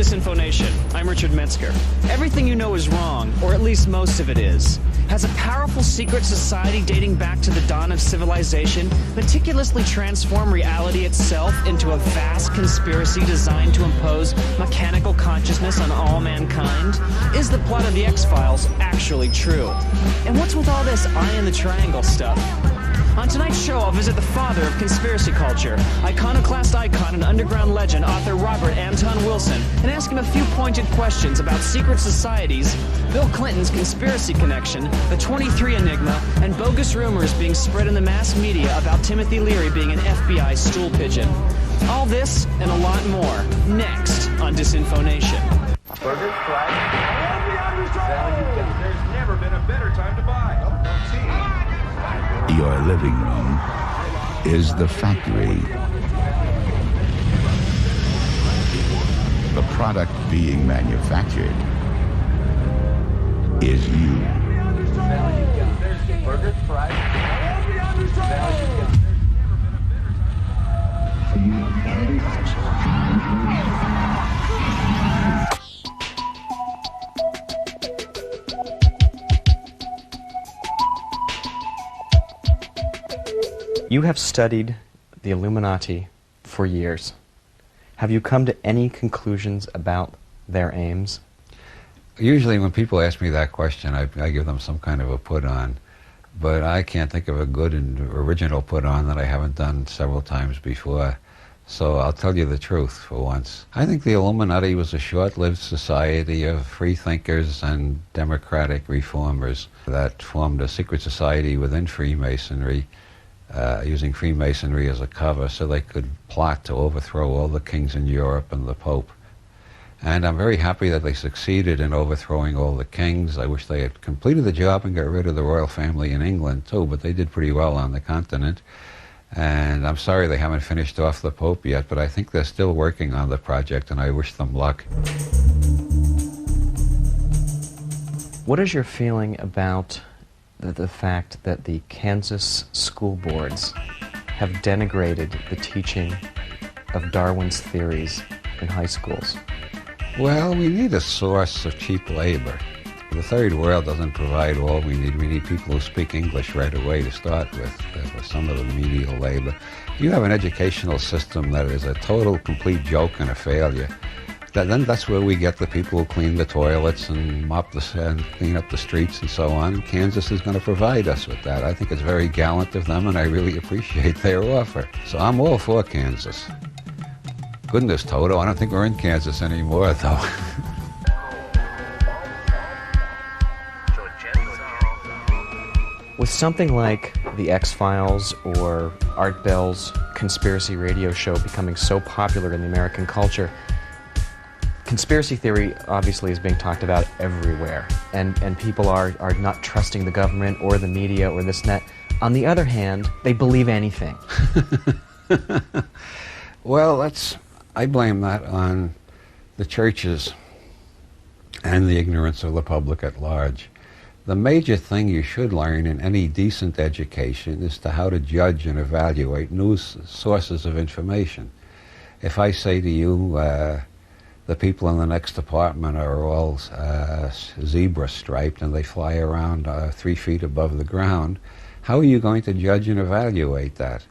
Disinfo Nation. I'm Richard Metzger. Everything you know is wrong, or at least most of it is. Has a powerful secret society dating back to the dawn of civilization meticulously transformed reality itself into a vast conspiracy designed to impose mechanical consciousness on all mankind? Is the plot of the X-Files actually true? And what's with all this eye in the triangle stuff? On tonight's show, I'll visit the father of conspiracy culture, iconoclast icon and underground legend, author Robert Anton Wilson, and ask him a few pointed questions about secret societies, Bill Clinton's conspiracy connection, the 23 Enigma, and bogus rumors being spread in the mass media about Timothy Leary being an FBI stool pigeon. All this and a lot more, next on Disinfo Nation. Burger, fries, value. There's never been a better time to buy. Your living room is the factory. The product being manufactured is you. There's burger, fries, value. You have studied the Illuminati for years. Have you come to any conclusions about their aims? Usually when people ask me that question, I give them some kind of a put-on. But I can't think of a good and original put-on that I haven't done several times before. So I'll tell you the truth for once. I think the Illuminati was a short-lived society of free thinkers and democratic reformers that formed a secret society within Freemasonry, using Freemasonry as a cover so they could plot to overthrow all the kings in Europe and the Pope. And I'm very happy that they succeeded in overthrowing all the kings. I wish they had completed the job and got rid of the royal family in England too, but they did pretty well on the continent. And I'm sorry they haven't finished off the Pope yet, but I think they're still working on the project and I wish them luck. What is your feeling about the fact that the Kansas school boards have denigrated the teaching of Darwin's theories in high schools? Well, we need a source of cheap labor. The third world doesn't provide all we need. We need people who speak English right away to start with for some of the menial labor. You have an educational system that is a total, complete joke and a failure. Then that's where we get the people who clean the toilets and mop and clean up the streets and so on. Kansas is going to provide us with that. I think it's very gallant of them, and I really appreciate their offer. So I'm all for Kansas. Goodness, Toto, I don't think we're in Kansas anymore, though. With something like the X-Files or Art Bell's conspiracy radio show becoming so popular in the American culture, conspiracy theory obviously is being talked about everywhere, and people are not trusting the government or the media or this and that. On the other hand, they believe anything. Well, I blame that on the churches and the ignorance of the public at large. The major thing you should learn in any decent education is how to judge and evaluate news sources of information. If I say to you, the people in the next apartment are all zebra striped and they fly around 3 feet above the ground, how are you going to judge and evaluate that?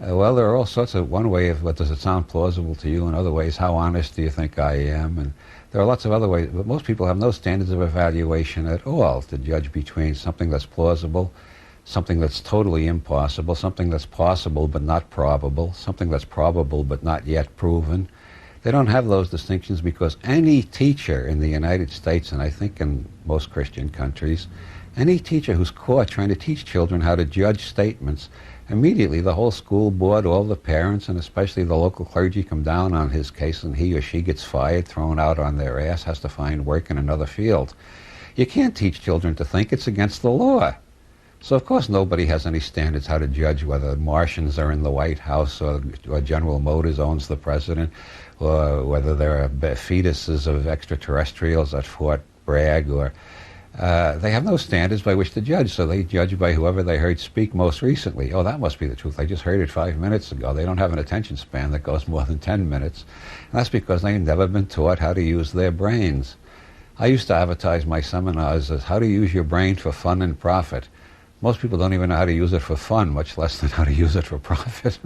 Well, there are all sorts of, one way of, does it sound plausible to you? In other ways, how honest do you think I am? And there are lots of other ways, but most people have no standards of evaluation at all to judge between something that's plausible, something that's totally impossible, something that's possible but not probable, something that's probable but not yet proven. They don't have those distinctions because any teacher in the United States, and I think in most Christian countries, any teacher who's caught trying to teach children how to judge statements, immediately the whole school board, all the parents, and especially the local clergy come down on his case, and he or she gets fired, thrown out on their ass, has to find work in another field. You can't teach children to think. It's against the law. So of course nobody has any standards how to judge whether Martians are in the White House or General Motors owns the president, or whether there are fetuses of extraterrestrials at Fort Bragg, or They have no standards by which to judge, so they judge by whoever they heard speak most recently. Oh, that must be the truth. I just heard it 5 minutes ago. They don't have an attention span that goes more than 10 minutes. And that's because they've never been taught how to use their brains. I used to advertise my seminars as how to use your brain for fun and profit. Most people don't even know how to use it for fun, much less than how to use it for profit.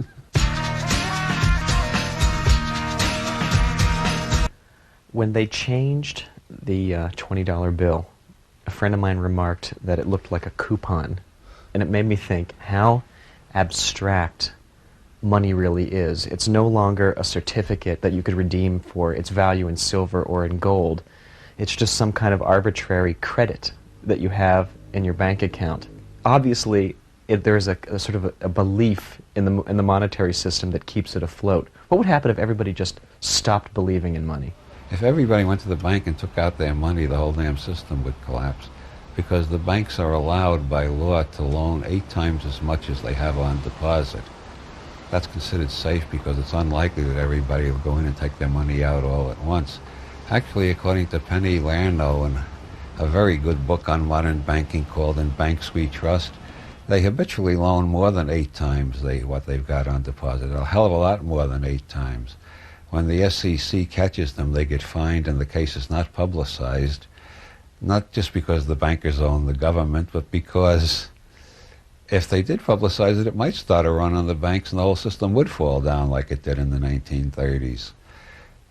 When they changed the $20 bill, a friend of mine remarked that it looked like a coupon, and it made me think how abstract money really is. It's no longer a certificate that you could redeem for its value in silver or in gold. It's just some kind of arbitrary credit that you have in your bank account. Obviously, there's a sort of a belief in the monetary system that keeps it afloat. What would happen if everybody just stopped believing in money? If everybody went to the bank and took out their money, the whole damn system would collapse, because the banks are allowed by law to loan 8 times as much as they have on deposit. That's considered safe because it's unlikely that everybody will go in and take their money out all at once. Actually, according to Penny Lernow, in a very good book on modern banking called In Banks We Trust, they habitually loan more than 8 times what they've got on deposit, a hell of a lot more than 8 times. When the SEC catches them, they get fined, and the case is not publicized, not just because the bankers own the government, but because if they did publicize it, it might start a run on the banks and the whole system would fall down like it did in the 1930s.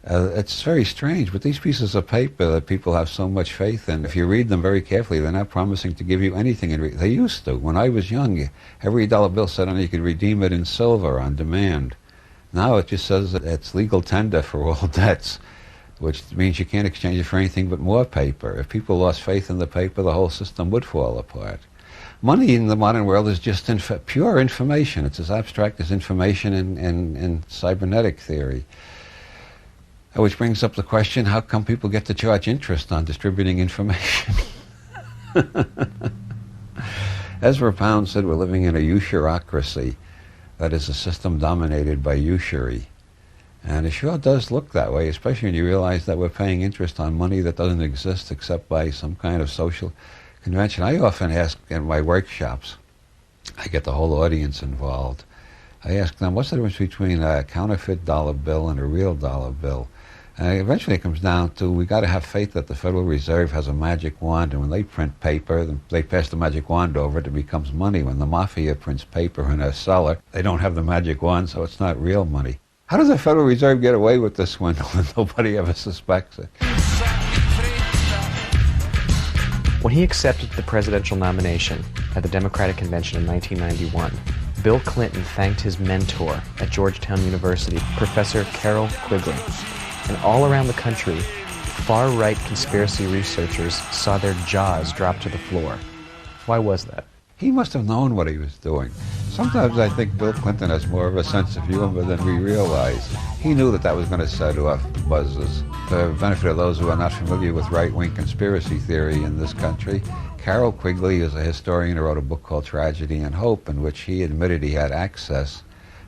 It's very strange, but these pieces of paper that people have so much faith in, if you read them very carefully, they're not promising to give you anything. They used to. When I was young, every dollar bill said on it you could redeem it in silver on demand. Now it just says that it's legal tender for all debts, which means you can't exchange it for anything but more paper. If people lost faith in the paper, the whole system would fall apart. Money in the modern world is just pure information. It's as abstract as information in cybernetic theory. Which brings up the question, how come people get to charge interest on distributing information? Ezra Pound said we're living in a usurocracy. That is a system dominated by usury. And it sure does look that way, especially when you realize that we're paying interest on money that doesn't exist except by some kind of social convention. I often ask in my workshops, I get the whole audience involved, I ask them, what's the difference between a counterfeit dollar bill and a real dollar bill? And eventually it comes down to we got to have faith that the Federal Reserve has a magic wand, and when they print paper, they pass the magic wand over it becomes money. When the mafia prints paper in a cellar, they don't have the magic wand, so it's not real money. How does the Federal Reserve get away with this swindle when nobody ever suspects it? When he accepted the presidential nomination at the Democratic Convention in 1991, Bill Clinton thanked his mentor at Georgetown University, Professor Carroll Quigley. And all around the country, far-right conspiracy researchers saw their jaws drop to the floor. Why was that? He must have known what he was doing. Sometimes I think Bill Clinton has more of a sense of humor than we realize. He knew that that was going to set off buzzes. For the benefit of those who are not familiar with right-wing conspiracy theory in this country, Carroll Quigley is a historian who wrote a book called Tragedy and Hope, in which he admitted he had access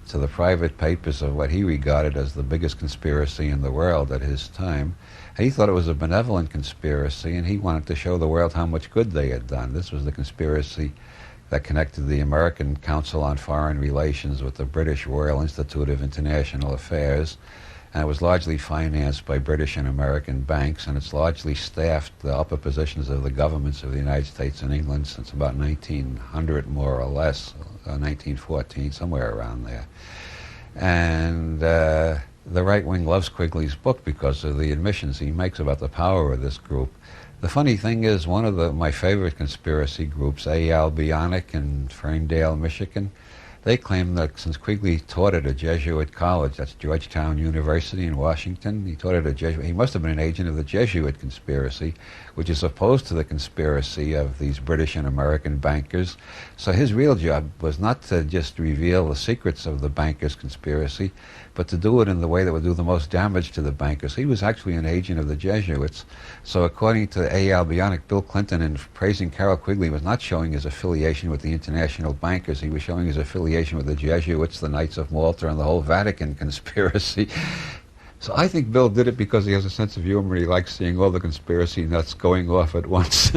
to the private papers of what he regarded as the biggest conspiracy in the world at his time. He thought it was a benevolent conspiracy, and he wanted to show the world how much good they had done. This was the conspiracy that connected the American Council on Foreign Relations with the British Royal Institute of International Affairs, and it was largely financed by British and American banks, and it's largely staffed the upper positions of the governments of the United States and England since about 1900, more or less, 1914, somewhere around there. And the right wing loves Quigley's book because of the admissions he makes about the power of this group. The funny thing is, one of my favorite conspiracy groups, A.L. Bionic in Ferndale, Michigan, they claim that since Quigley taught at a Jesuit college, that's Georgetown University in Washington, he taught at a Jesuit, he must have been an agent of the Jesuit conspiracy, which is opposed to the conspiracy of these British and American bankers. So his real job was not to just reveal the secrets of the bankers' conspiracy, but to do it in the way that would do the most damage to the bankers. He was actually an agent of the Jesuits. So according to A.L. Bionic, Bill Clinton, in praising Carroll Quigley, was not showing his affiliation with the international bankers. He was showing his affiliation with the Jesuits, the Knights of Malta, and the whole Vatican conspiracy. So I think Bill did it because he has a sense of humor. He likes seeing all the conspiracy nuts going off at once.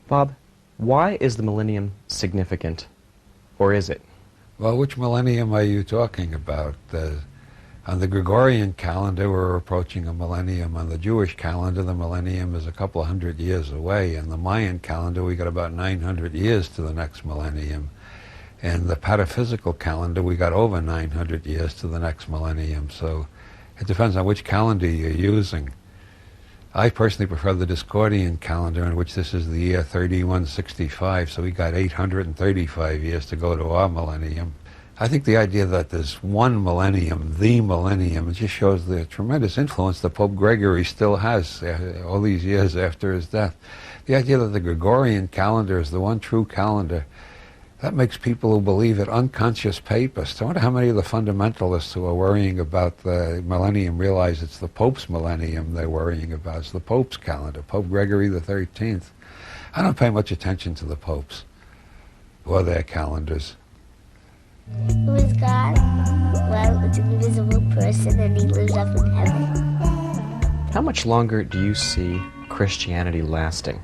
Bob, why is the millennium significant? Or is it? Well, which millennium are you talking about? On the Gregorian calendar, we're approaching a millennium. On the Jewish calendar, the millennium is a couple of hundred years away. In the Mayan calendar, we got about 900 years to the next millennium. In the pataphysical calendar, we got over 900 years to the next millennium. So it depends on which calendar you're using. I personally prefer the Discordian calendar, in which this is the year 3165, so we got 835 years to go to our millennium. I think the idea that there's one millennium, the millennium, it just shows the tremendous influence that Pope Gregory still has all these years after his death. The idea that the Gregorian calendar is the one true calendar, that makes people who believe it unconscious papists. I wonder how many of the fundamentalists who are worrying about the millennium realize it's the Pope's millennium they're worrying about. It's the Pope's calendar, Pope Gregory the 13th. I don't pay much attention to the popes or their calendars. Who is God? Well, it's an invisible person and he lives up in heaven. How much longer do you see Christianity lasting?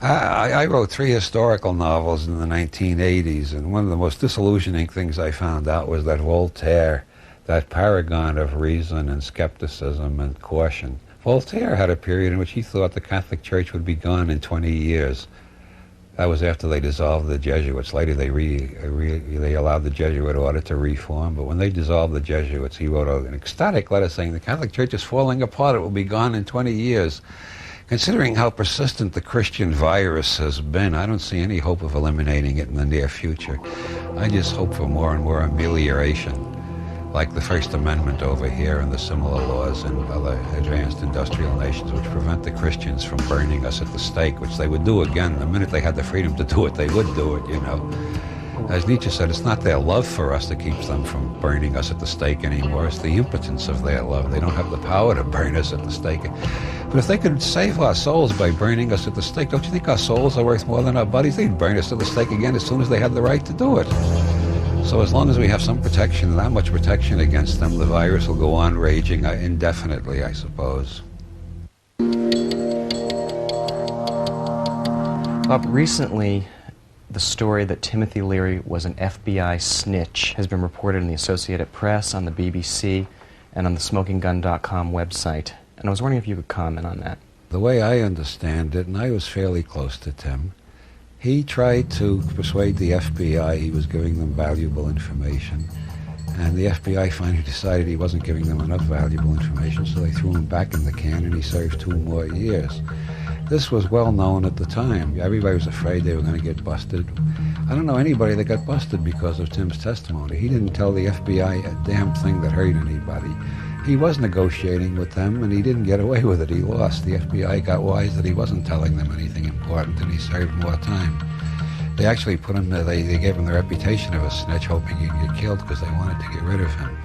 I wrote 3 historical novels in the 1980s, and one of the most disillusioning things I found out was that Voltaire, that paragon of reason and skepticism and caution, Voltaire had a period in which he thought the Catholic Church would be gone in 20 years. That was after they dissolved the Jesuits. Later they allowed the Jesuit order to reform, but when they dissolved the Jesuits, he wrote an ecstatic letter saying the Catholic Church is falling apart, it will be gone in 20 years. Considering how persistent the Christian virus has been, I don't see any hope of eliminating it in the near future. I just hope for more and more amelioration, like the First Amendment over here and the similar laws in other advanced industrial nations which prevent the Christians from burning us at the stake, which they would do again. The minute they had the freedom to do it, they would do it, you know. As Nietzsche said, it's not their love for us that keeps them from burning us at the stake anymore. It's the impotence of their love. They don't have the power to burn us at the stake. But if they could save our souls by burning us at the stake, don't you think our souls are worth more than our bodies? They'd burn us at the stake again as soon as they had the right to do it. So as long as we have some protection, that much protection against them, the virus will go on raging indefinitely, I suppose. Bob, recently, the story that Timothy Leary was an FBI snitch has been reported in the Associated Press, on the BBC, and on the SmokingGun.com website. And I was wondering if you could comment on that. The way I understand it, and I was fairly close to Tim, he tried to persuade the FBI he was giving them valuable information, and the FBI finally decided he wasn't giving them enough valuable information, so they threw him back in the can and he served 2 more years. This was well known at the time. Everybody was afraid they were going to get busted. I don't know anybody that got busted because of Tim's testimony. He didn't tell the FBI a damn thing that hurt anybody. He was negotiating with them, and he didn't get away with it. He lost. The FBI got wise that he wasn't telling them anything important, and he served more time. They actually put him, they gave him the reputation of a snitch, hoping he'd get killed because they wanted to get rid of him.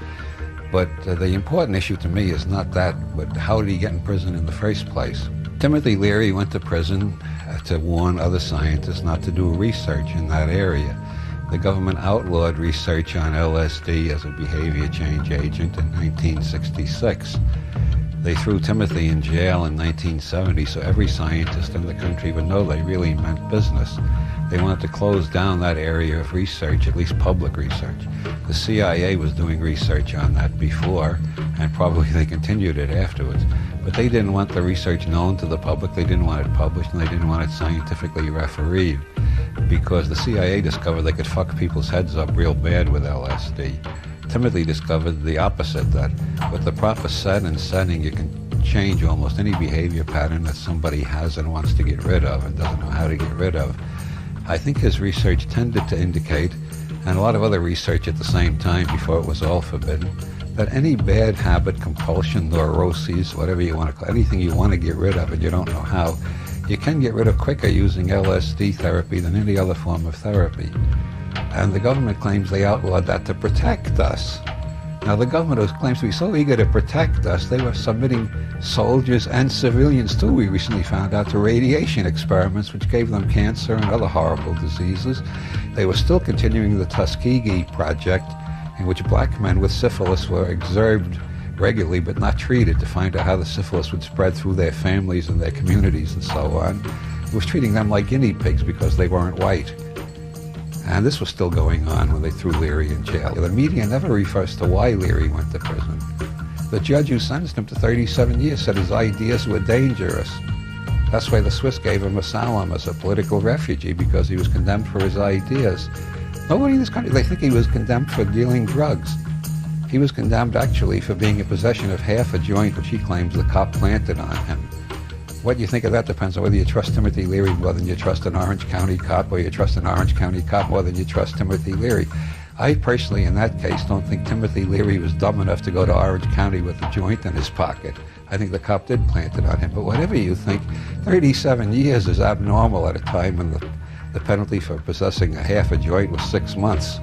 But the important issue to me is not that, but how did he get in prison in the first place? Timothy Leary went to prison to warn other scientists not to do research in that area. The government outlawed research on LSD as a behavior change agent in 1966. They threw Timothy in jail in 1970, so every scientist in the country would know they really meant business. They wanted to close down that area of research, at least public research. The CIA was doing research on that before, and probably they continued it afterwards. But they didn't want the research known to the public, they didn't want it published, and they didn't want it scientifically refereed, because the CIA discovered they could fuck people's heads up real bad with LSD. Timothy discovered the opposite, that with the proper set and setting, you can change almost any behavior pattern that somebody has and wants to get rid of and doesn't know how to get rid of. I think his research tended to indicate, and a lot of other research at the same time before it was all forbidden, that any bad habit, compulsion, neuroses, whatever you want to call it, anything you want to get rid of and you don't know how, you can get rid of quicker using LSD therapy than any other form of therapy. And the government claims they outlawed that to protect us. Now, the government who claims to be so eager to protect us, they were submitting soldiers and civilians, too, we recently found out, to radiation experiments, which gave them cancer and other horrible diseases. They were still continuing the Tuskegee Project, in which black men with syphilis were observed regularly but not treated to find out how the syphilis would spread through their families and their communities and so on. It was treating them like guinea pigs because they weren't white. And this was still going on when they threw Leary in jail. The media never refers to why Leary went to prison. The judge who sentenced him to 37 years said his ideas were dangerous. That's why the Swiss gave him asylum as a political refugee, because he was condemned for his ideas. Nobody in this country, they think he was condemned for dealing drugs. He was condemned actually for being in possession of half a joint which he claims the cop planted on him. What you think of that depends on whether you trust Timothy Leary more than you trust an Orange County cop, or you trust an Orange County cop more than you trust Timothy Leary. I personally, in that case, don't think Timothy Leary was dumb enough to go to Orange County with a joint in his pocket. I think the cop did plant it on him. But whatever you think, 37 years is abnormal at a time when the penalty for possessing a half a joint was 6 months.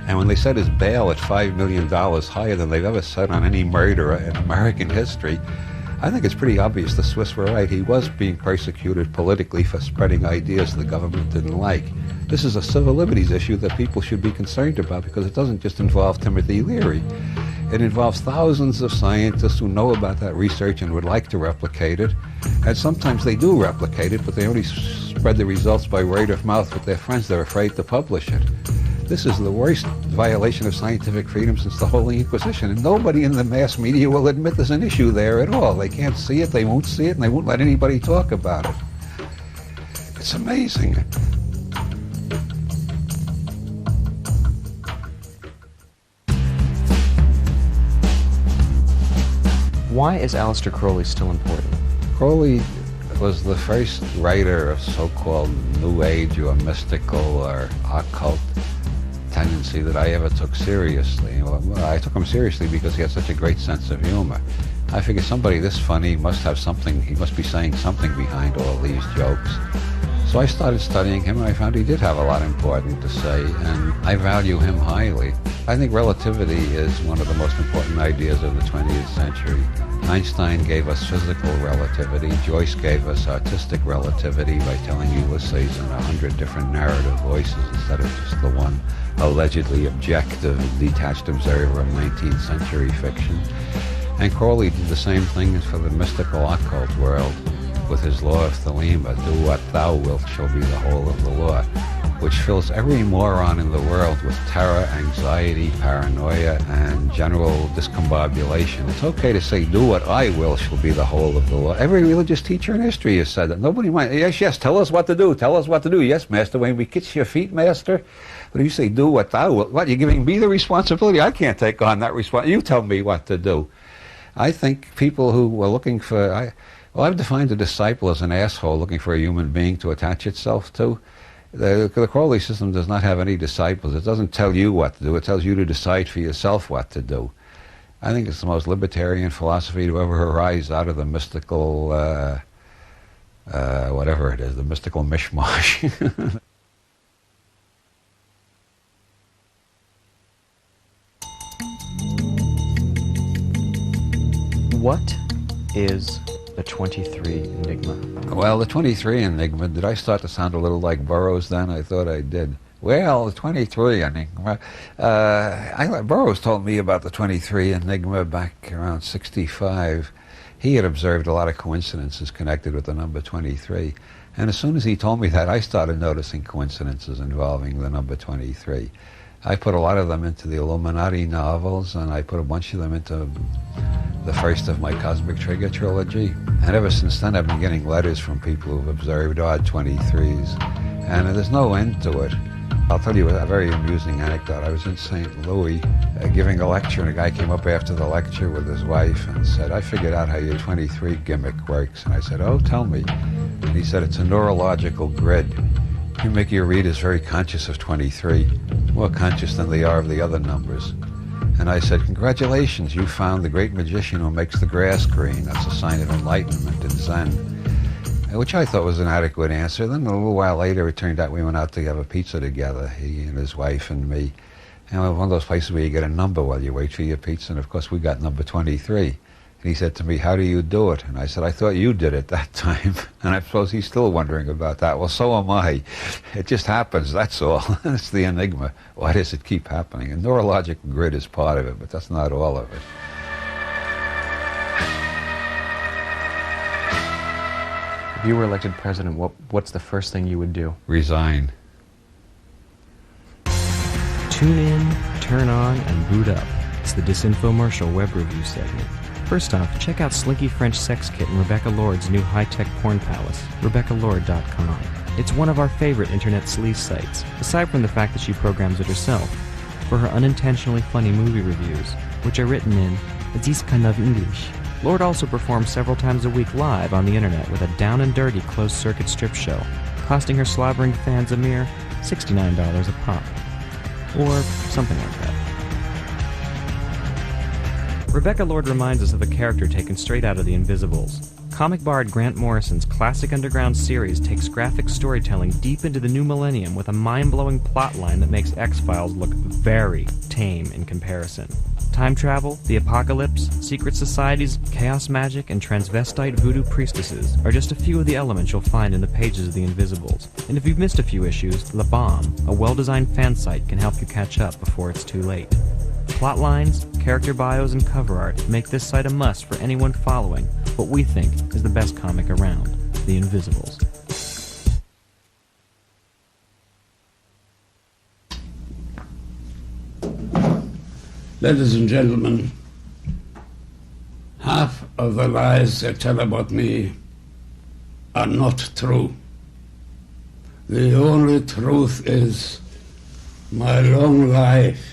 And when they set his bail at $5 million higher than they've ever set on any murderer in American history, I think it's pretty obvious the Swiss were right. He was being persecuted politically for spreading ideas the government didn't like. This is a civil liberties issue that people should be concerned about, because it doesn't just involve Timothy Leary. It involves thousands of scientists who know about that research and would like to replicate it. And sometimes they do replicate it, but they only spread the results by word of mouth with their friends. They're afraid to publish it. This is the worst violation of scientific freedom since the Holy Inquisition, and nobody in the mass media will admit there's an issue there at all. They can't see it, they won't see it, and they won't let anybody talk about it. It's amazing. Why is Aleister Crowley still important? Crowley was the first writer of so-called New Age or mystical or occult tendency that I ever took seriously. Well, I took him seriously because he had such a great sense of humor. I figured somebody this funny must have something, he must be saying something behind all these jokes. So I started studying him, and I found he did have a lot important to say, and I value him highly. I think relativity is one of the most important ideas of the 20th century. Einstein gave us physical relativity. Joyce gave us artistic relativity by telling Ulysses in 100 different narrative voices instead of just the one allegedly objective, detached observer of 19th century fiction. And Crowley did the same thing for the mystical occult world with his law of Thelema, do what thou wilt shall be the whole of the law, which fills every moron in the world with terror, anxiety, paranoia, and general discombobulation. It's okay to say, do what I will shall be the whole of the law. Every religious teacher in history has said that. Nobody mind. Yes, yes, tell us what to do. Tell us what to do. Yes, master, when we kiss your feet, master. But if you say, do what thou wilt, what, you're giving me the responsibility? I can't take on that responsibility. You tell me what to do. I think people who were looking for... I've defined a disciple as an asshole looking for a human being to attach itself to. The Crowley system does not have any disciples. It doesn't tell you what to do. It tells you to decide for yourself what to do. I think it's the most libertarian philosophy to ever arise out of the mystical, whatever it is, the mystical mishmash. What is the 23 Enigma? Well, the 23 Enigma, did I start to sound a little like Burroughs then? I thought I did. Well, the 23 Enigma, Burroughs told me about the 23 Enigma back around 65. He had observed a lot of coincidences connected with the number 23. And as soon as he told me that, I started noticing coincidences involving the number 23. I put a lot of them into the Illuminati novels, and I put a bunch of them into the first of my Cosmic Trigger trilogy. And ever since then, I've been getting letters from people who've observed odd 23s. And there's no end to it. I'll tell you a very amusing anecdote. I was in St. Louis giving a lecture, and a guy came up after the lecture with his wife and said, I figured out how your 23 gimmick works. And I said, oh, tell me. And he said, it's a neurological grid. You make your readers very conscious of 23, more conscious than they are of the other numbers. And I said, congratulations, you found the great magician who makes the grass green. That's a sign of enlightenment in Zen. Which I thought was an adequate answer. Then a little while later, it turned out we went out to have a pizza together, he and his wife and me. And one of those places where you get a number while you wait for your pizza, and of course we got number 23. And he said to me, "How do you do it?" And I said, "I thought you did it that time." And I suppose he's still wondering about that. Well, so am I. It just happens, that's all. It's the enigma. Why does it keep happening? And neurological grid is part of it, but that's not all of it. If you were elected president, what's the first thing you would do? Resign. Tune in, turn on, and boot up. It's the Disinfomercial web review segment. First off, check out Slinky French Sex Kit and Rebecca Lord's new high-tech porn palace, RebeccaLord.com. It's one of our favorite internet sleaze sites, aside from the fact that she programs it herself, for her unintentionally funny movie reviews, which are written in this kind of English. Lord also performs several times a week live on the internet with a down-and-dirty closed-circuit strip show, costing her slobbering fans a mere $69 a pop. Or something like that. Rebecca Lord reminds us of a character taken straight out of The Invisibles. Comic bard Grant Morrison's classic underground series takes graphic storytelling deep into the new millennium with a mind-blowing plotline that makes X-Files look very tame in comparison. Time travel, the apocalypse, secret societies, chaos magic, and transvestite voodoo priestesses are just a few of the elements you'll find in the pages of The Invisibles. And if you've missed a few issues, La Bombe, a well-designed fan site, can help you catch up before it's too late. Plot lines, character bios, and cover art make this site a must for anyone following what we think is the best comic around, The Invisibles. Ladies and gentlemen, half of the lies they tell about me are not true. The only truth is my long life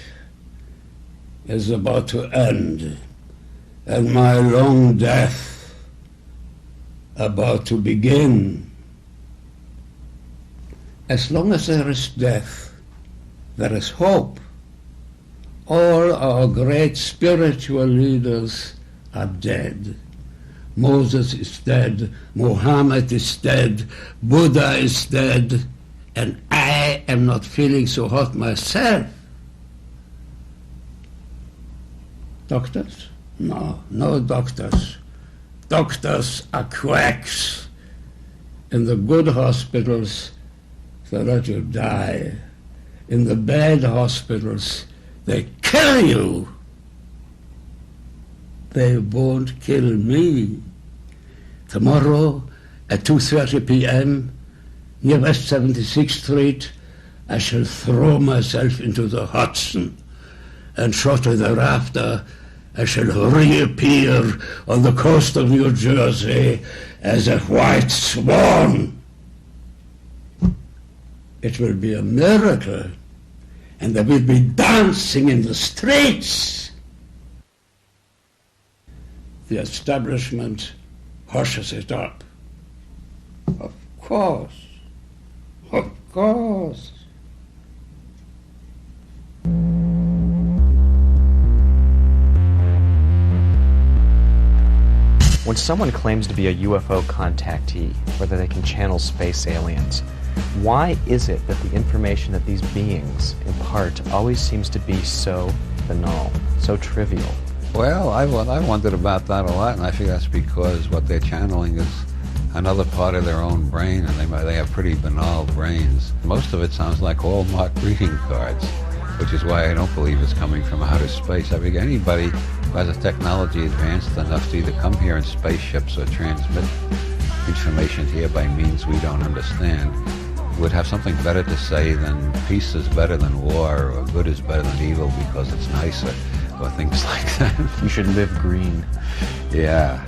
is about to end, and my long death about to begin. As long as there is death, there is hope. All our great spiritual leaders are dead. Moses is dead, Muhammad is dead, Buddha is dead, and I am not feeling so hot myself. Doctors? No, no doctors. Doctors are quacks. In the good hospitals, they let you die. In the bad hospitals, they kill you. They won't kill me. Tomorrow at 2:30 p.m. near West 76th Street, I shall throw myself into the Hudson, and shortly thereafter I shall reappear on the coast of New Jersey as a white swan. It will be a miracle, and there will be dancing in the streets. The establishment hushes it up. Of course. Of course. When someone claims to be a UFO contactee, whether they can channel space aliens, why is it that the information that these beings impart always seems to be so banal, so trivial? Well, I wondered about that a lot, and I think that's because what they're channeling is another part of their own brain, and they have pretty banal brains. Most of it sounds like Hallmark greeting cards, which is why I don't believe it's coming from outer space. I think anybody who has a technology advanced enough to either come here in spaceships or transmit information here by means we don't understand would have something better to say than peace is better than war, or good is better than evil because it's nicer, or things like that. You should live green. Yeah.